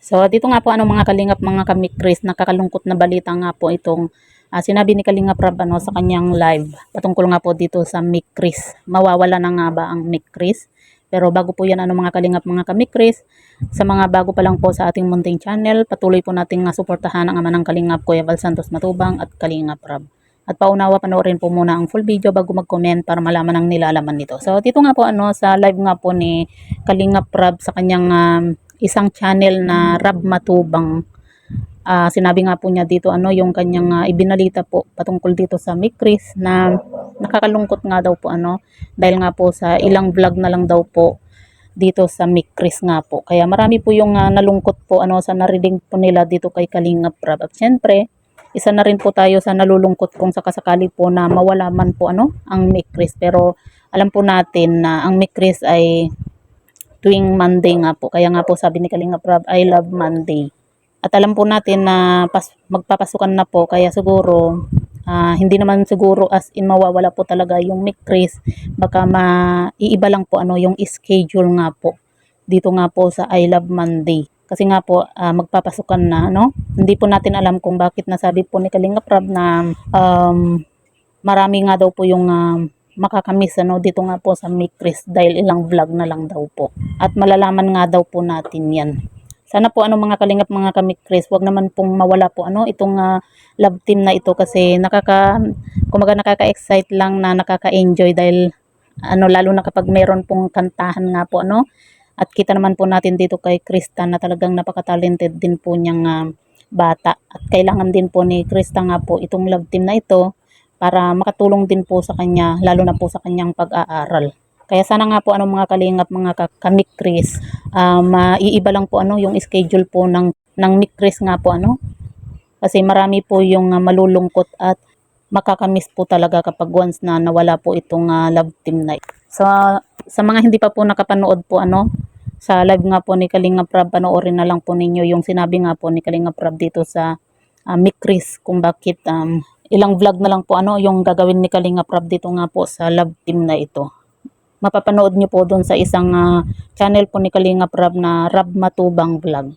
So dito nga po mga kalingap mga kamikris, nakakalungkot na balita nga po itong sinabi ni Kalingap Rab sa kanyang live patungkol nga po dito sa Mikris. Mawawala na nga ba ang Mikris? Pero bago po yan mga kalingap mga kamikris, sa mga bago pa lang po sa ating munting channel, patuloy po nating suportahan ang ama ng Kalingap Kuya Val Santos Matubang at Kalingap Rab. At paunawa panoorin po muna ang full video bago mag-comment para malaman ang nilalaman nito. So dito nga po sa live nga po ni Kalingap Rab sa kanyang isang channel na Rab Matubang. Sinabi nga po niya dito yung kanyang ibinalita po patungkol dito sa Mikris na nakakalungkot nga daw po dahil nga po sa ilang vlog na lang daw po dito sa Mikris nga po. Kaya marami po yung nalungkot po sa narinig po nila dito kay Kalingap Rab. At syempre, isa na rin po tayo sa nalulungkot kung sakasakali po na mawala man po ang Mikris. Pero alam po natin na ang Mikris ay tuwing Monday nga po. Kaya nga po sabi ni Kalingap Rab, I love Monday. At alam po natin na magpapasukan na po. Kaya siguro, hindi naman siguro as in mawawala po talaga yung Mikris. Baka maiiba lang po yung schedule nga po. Dito nga po sa I love Monday. Kasi nga po, magpapasukan na, Hindi po natin alam kung bakit nasabi po ni Kalingap Rab na marami nga daw po yung makakamiss dito nga po sa Mikris dahil ilang vlog na lang daw po. At malalaman nga daw po natin yan. Sana po mga kalingap mga kamikris, wag naman pong mawala po itong love team na ito kasi kumaga nakaka-excite lang na nakaka-enjoy dahil lalo na kapag meron pong kantahan nga po at kita naman po natin dito kay Krista na talagang napaka-talented din po niyang bata at kailangan din po ni Krista nga po itong love team na ito para makatulong din po sa kanya, lalo na po sa kanyang pag-aaral. Kaya sana nga po mga kalingap, mga kamikris, maiiba lang po yung schedule po ng Mikris nga po Kasi marami po yung malulungkot at makakamiss po talaga kapag once na nawala po itong love team night. So sa mga hindi pa po nakapanood po sa live nga po ni Kalingap Rab, panoorin na lang po ninyo yung sinabi nga po ni Kalingap Rab dito sa Mikris kung bakit ilang vlog na lang po yung gagawin ni Kalingap Rab dito nga po sa love team na ito. Mapapanood nyo po doon sa isang channel po ni Kalingap Rab na Rab Matubang Vlog.